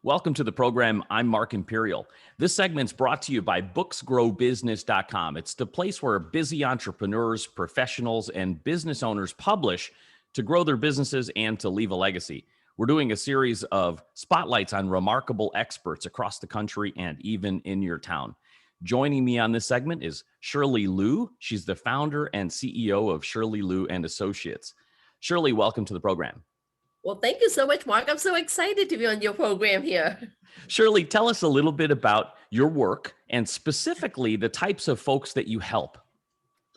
Welcome to the program. I'm Mark Imperial. This segment's brought to you by booksgrowbusiness.com. It's the place where busy entrepreneurs, professionals, and business owners publish to grow their businesses and to leave a legacy. We're doing a series of spotlights on remarkable experts across the country and even in your town. Joining me on this segment is Shirley Luu. She's the founder and CEO of Shirley Luu and Associates. Shirley, welcome to the program. Well, thank you so much, Mark. I'm so excited to be on your program here. Shirley, tell us a little bit about your work and specifically the types of folks that you help.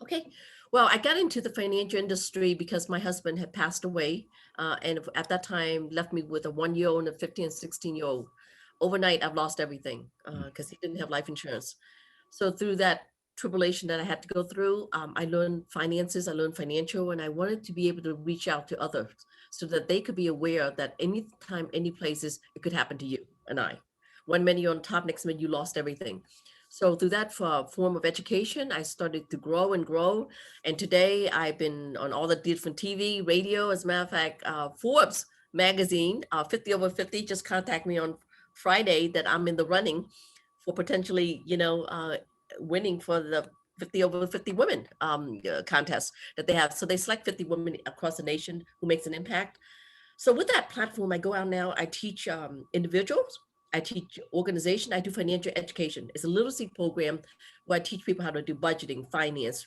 Okay. Well, I got into the financial industry because my husband had passed away. And at that time, left me with a 1-year-old and a 15 and 16-year-old. Overnight, I've lost everything because he didn't have life insurance. So through that tribulation that I had to go through, I learned finances, I learned financial, and I wanted to be able to reach out to others so that they could be aware that anytime, any places, it could happen to you and I. One minute you're on top, next minute you lost everything. So through that form of education, I started to grow and grow. And today I've been on all the different TV, radio. As a matter of fact, Forbes magazine, 50 over 50, just contact me on Friday that I'm in the running for potentially, winning for the 50 over 50 women contest that they have. So they select 50 women across the nation who makes an impact. So with that platform, I go out now, I teach individuals, I teach organization, I do financial education. It's a literacy program where I teach people how to do budgeting, finance,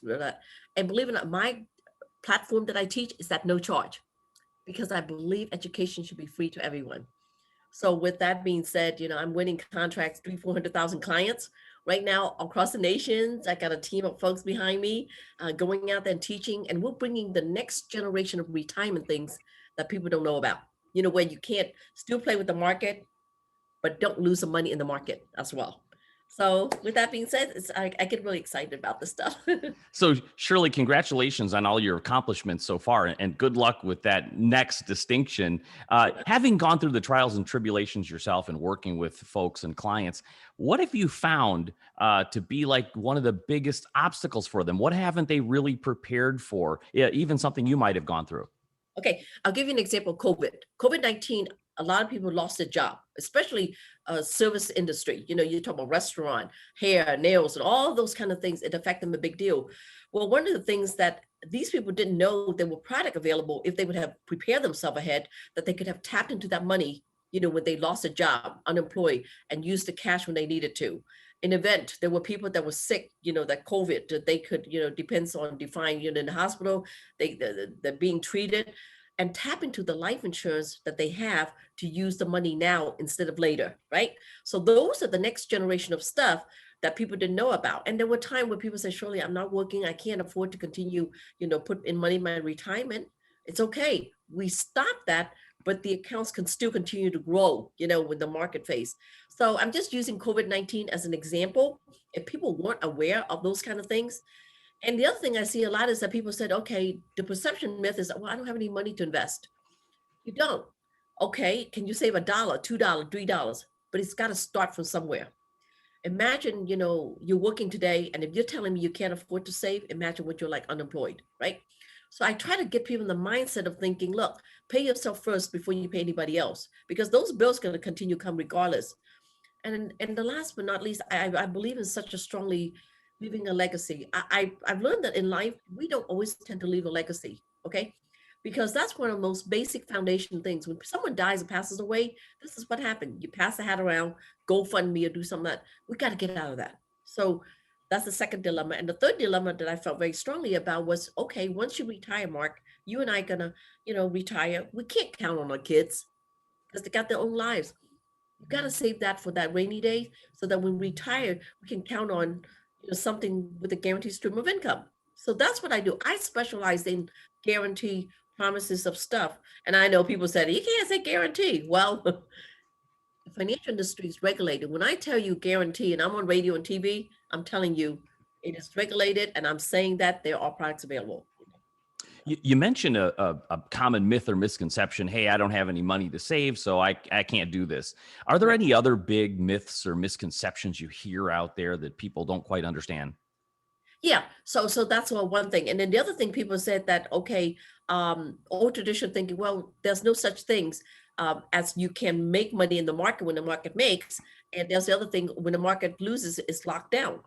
and believe it or not, my platform that I teach is at no charge because I believe education should be free to everyone. So with that being said, I'm winning contracts, 400,000 clients right now across the nation. I got a team of folks behind me going out there and teaching, and we're bringing the next generation of retirement things that people don't know about, where you can't still play with the market, but don't lose the money in the market as well. So with that being said, I get really excited about this stuff. So Shirley, congratulations on all your accomplishments so far and good luck with that next distinction. Having gone through the trials and tribulations yourself and working with folks and clients, what have you found to be like one of the biggest obstacles for them? What haven't they really prepared for? Even something you might have gone through. Okay, I'll give you an example. COVID-19, a lot of people lost their job, especially service industry. You talk about restaurant, hair, nails, and all those kind of things. It affected them a big deal. Well, one of the things that these people didn't know there were product available if they would have prepared themselves ahead, that they could have tapped into that money, when they lost a job, unemployed, and used the cash when they needed to. In event, there were people that were sick, that COVID, that they could, depends on define, in the hospital, they're being treated, and tap into the life insurance that they have to use the money now instead of later, right? So those are the next generation of stuff that people didn't know about. And there were times where people said, Shirley, I'm not working. I can't afford to continue, put in money in my retirement. It's okay. We stopped that, but the accounts can still continue to grow, with the market phase. So I'm just using COVID-19 as an example. If people weren't aware of those kind of things. And the other thing I see a lot is that people said, okay, the perception myth is, well, I don't have any money to invest. You don't. Okay, can you save $1, $2, $3? But it's got to start from somewhere. Imagine, you're working today, and if you're telling me you can't afford to save, imagine what you're like unemployed, right? So I try to get people in the mindset of thinking, look, pay yourself first before you pay anybody else, because those bills are going to continue to come regardless. And the last but not least, I believe in such a strongly leaving a legacy. I've learned that in life, we don't always tend to leave a legacy, okay? Because that's one of the most basic foundation things. When someone dies and passes away, this is what happened. You pass the hat around, GoFundMe or do something like that. We got to get out of that. So that's the second dilemma. And the third dilemma that I felt very strongly about was, okay, once you retire, Mark, you and I gonna, retire. We can't count on our kids because they got their own lives. You got to save that for that rainy day so that when we retire, we can count on something with a guaranteed stream of income. So that's what I do. I specialize in guarantee promises of stuff. And I know people said, you can't say guarantee. Well, the financial industry is regulated. When I tell you guarantee, and I'm on radio and TV, I'm telling you it is regulated, and I'm saying that there are products available. You mentioned a common myth or misconception. Hey, I don't have any money to save, so I can't do this. Are there any other big myths or misconceptions you hear out there that people don't quite understand? Yeah, so that's one thing. And then the other thing people said that, okay, old tradition thinking, well, there's no such things. as you can make money in the market when the market makes. And there's the other thing, when the market loses, it's locked down.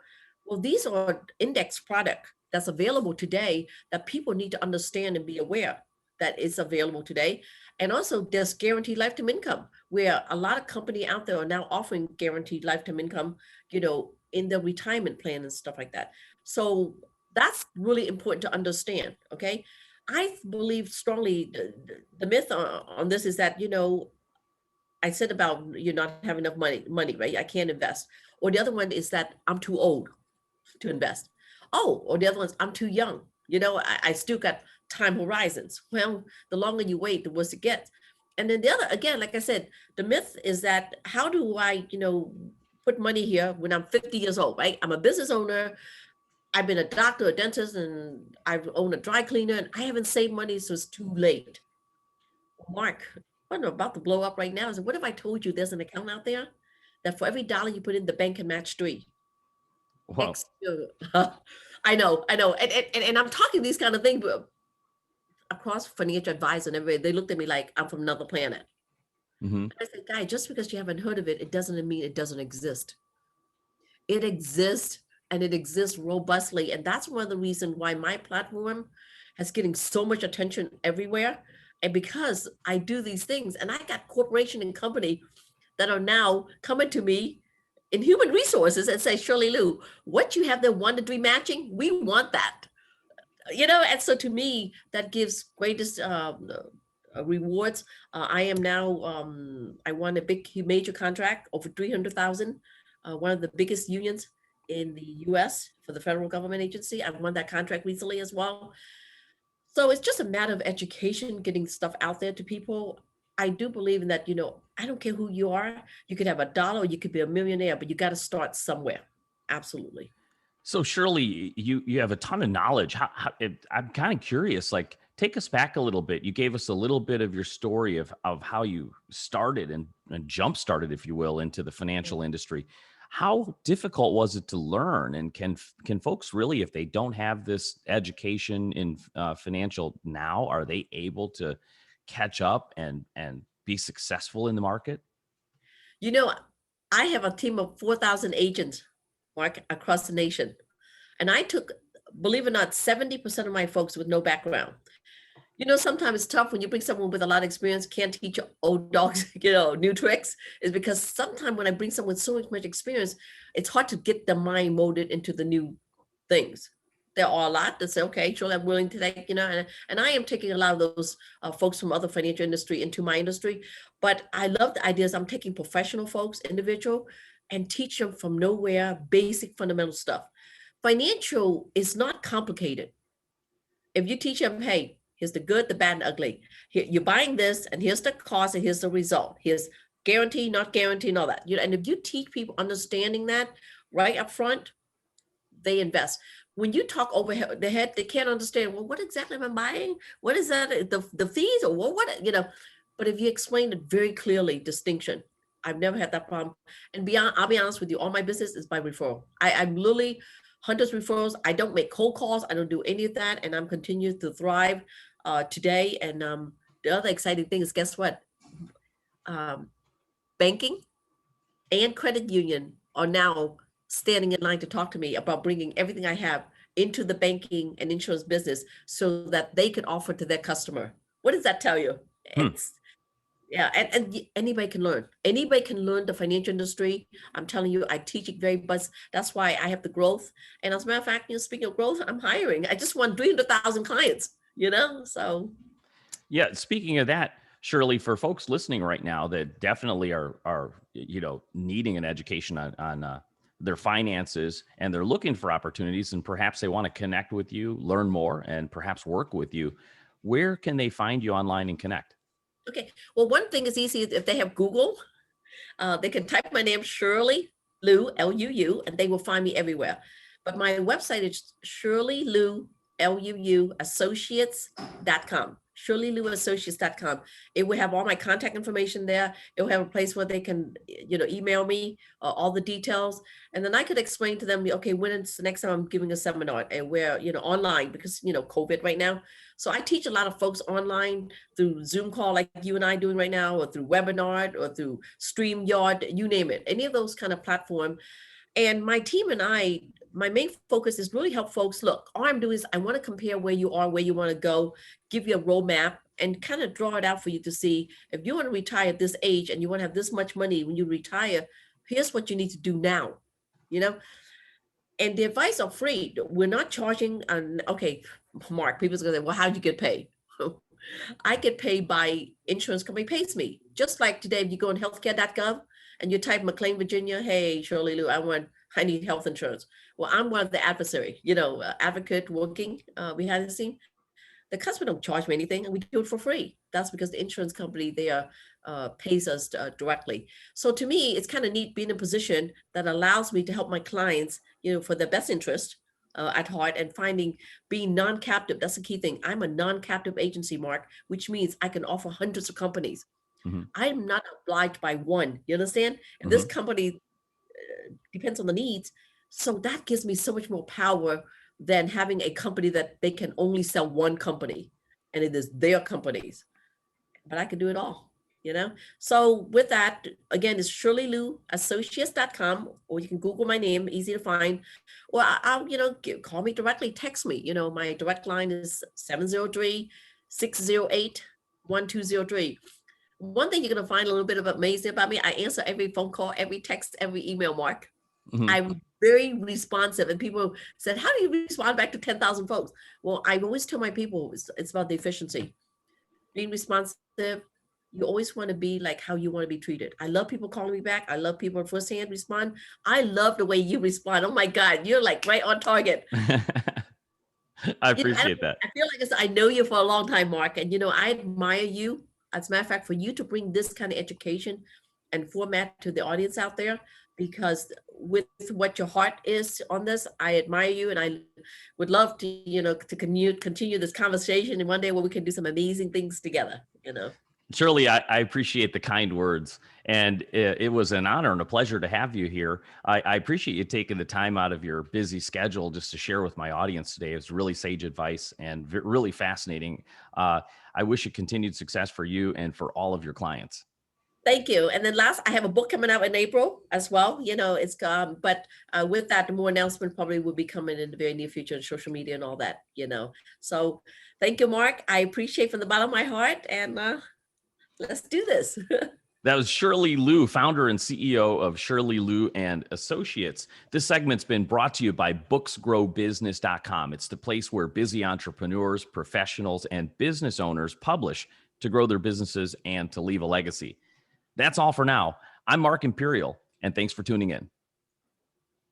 Well, these are index product that's available today that people need to understand and be aware that it's available today. And also there's guaranteed lifetime income, where a lot of company out there are now offering guaranteed lifetime income, in their retirement plan and stuff like that. So that's really important to understand. Okay. I believe strongly the myth on this is that, I said about you not having enough money, right? I can't invest. Or the other one is that I'm too old to invest. Oh, or the other one's I'm too young. I still got time horizons. Well, the longer you wait, the worse it gets. And then the other, again, like I said, the myth is that how do I, put money here when I'm 50 years old, right? I'm a business owner. I've been a doctor, a dentist, and I've owned a dry cleaner, and I haven't saved money, so it's too late. Mark, what I'm about to blow up right now is, what if I told you there's an account out there that for every dollar you put in, the bank can match 3? Wow. Next, I know, and I'm talking these kind of things, but across financial advisor and everybody, they looked at me like I'm from another planet. Mm-hmm. I said, guy, just because you haven't heard of it, it doesn't mean it doesn't exist. It exists, and it exists robustly. And that's one of the reasons why my platform has getting so much attention everywhere. And because I do these things, and I got corporation and company that are now coming to me in human resources and say, Shirley Luu, what you have there 1 to 3 matching, we want that. And so to me, that gives greatest rewards. I am now, I won a big major contract over 300,000, one of the biggest unions in the US for the federal government agency. I won that contract recently as well. So it's just a matter of education, getting stuff out there to people. I do believe in that, I don't care who you are. You could have $1 or you could be a millionaire, but you got to start somewhere. Absolutely. So Shirley, you have a ton of knowledge. I'm kind of curious, like take us back a little bit. You gave us a little bit of your story of how you started and jump started, if you will, into the financial industry. How difficult was it to learn? And can folks really, if they don't have this education in financial now, are they able to catch up and be successful in the market? I have a team of 4,000 agents, Mark, across the nation. And I took, believe it or not, 70% of my folks with no background. Sometimes it's tough when you bring someone with a lot of experience, can't teach old dogs, new tricks, is because sometimes when I bring someone with so much experience, it's hard to get the mind molded into the new things. There are a lot that say, okay, sure, I'm willing to take, and I am taking a lot of those folks from other financial industry into my industry. But I love the ideas. I'm taking professional folks, individual, and teach them from nowhere, basic fundamental stuff. Financial is not complicated. If you teach them, hey, here's the good, the bad, and ugly. Here, you're buying this, and here's the cost, and here's the result. Here's guarantee, not guarantee, and all that. And if you teach people understanding that right up front, they invest. When you talk over their head, they can't understand, well, what exactly am I buying? What is that? The fees or what, but if you explain it very clearly, distinction, I've never had that problem. And I'll be honest with you, all my business is by referral. I'm literally hunters referrals. I don't make cold calls. I don't do any of that. And I'm continuing to thrive today. And the other exciting thing is, guess what? Banking and credit union are now standing in line to talk to me about bringing everything I have into the banking and insurance business so that they can offer to their customer. What does that tell you? It's yeah, and anybody can learn. Anybody can learn the financial industry. I'm telling you, I teach it very much. That's why I have the growth. And as a matter of fact, speaking of growth, I'm hiring. I just won 300,000 clients, so. Yeah. Speaking of that, Shirley, for folks listening right now that definitely are needing an education on their finances, and they're looking for opportunities, and perhaps they want to connect with you, learn more, and perhaps work with you, where can they find you online and connect? Okay. Well, one thing is easy. If they have Google, they can type my name, Shirley Luu, Luu, and they will find me everywhere. But my website is Shirley Luu, Luu, Associates.com. ShirleyLouAssociates.com. It will have all my contact information there. It will have a place where they can, email me all the details. And then I could explain to them, okay, when is the next time I'm giving a seminar, and where, online, because, COVID right now. So I teach a lot of folks online through Zoom call, like you and I doing right now, or through webinar, or through StreamYard, you name it, any of those kind of platform. And my team and I, my main focus is really help folks. Look, all I'm doing is I want to compare where you are, where you want to go, give you a roadmap, and kind of draw it out for you to see if you want to retire at this age and you want to have this much money when you retire. Here's what you need to do now, And the advice are free. We're not charging. Okay, Mark, people's gonna say, well, how'd you get paid? I get paid by insurance company pays me. Just like today, if you go on healthcare.gov and you type McLean, Virginia, hey, Shirley Luu, I need health insurance. Well, I'm one of the adversary, advocate working behind the scene. The customer don't charge me anything, and we do it for free. That's because the insurance company there pays us directly. So to me, it's kind of neat being in a position that allows me to help my clients, for their best interest at heart, and being non-captive. That's the key thing. I'm a non-captive agency, Mark, which means I can offer hundreds of companies. Mm-hmm. I'm not obliged by one. You understand? And this company depends on the needs. So that gives me so much more power than having a company that they can only sell one company, and it is their companies. But I can do it all, So with that, again, it's ShirleyLouAssociates.com, or you can Google my name, easy to find. Or I'll, call me directly, text me. My direct line is 703-608-1203. One thing you're going to find a little bit of amazing about me, I answer every phone call, every text, every email, Mark. Mm-hmm. I'm very responsive, and people said, how do you respond back to 10,000 folks? Well, I always tell my people, it's about the efficiency. Being responsive, you always want to be like how you want to be treated. I love people calling me back. I love people firsthand respond. I love the way you respond. Oh my God, you're like right on target. I appreciate that. I feel like I know you for a long time, Mark, and I admire you. As a matter of fact, for you to bring this kind of education and format to the audience out there, because with what your heart is on this, I admire you, and I would love to, to continue this conversation, and one day where we can do some amazing things together, Shirley, I appreciate the kind words, and it was an honor and a pleasure to have you here. I appreciate you taking the time out of your busy schedule just to share with my audience today. It's really sage advice and really fascinating. I wish you continued success for you and for all of your clients. Thank you. And then last, I have a book coming out in April as well. It's but with that, more announcement probably will be coming in the very near future on social media and all that. So thank you, Mark. I appreciate from the bottom of my heart, and let's do this. That was Shirley Luu, founder and CEO of Shirley Luu and Associates. This segment's been brought to you by booksgrowbusiness.com. It's the place where busy entrepreneurs, professionals, and business owners publish to grow their businesses and to leave a legacy. That's all for now. I'm Mark Imperial, and thanks for tuning in.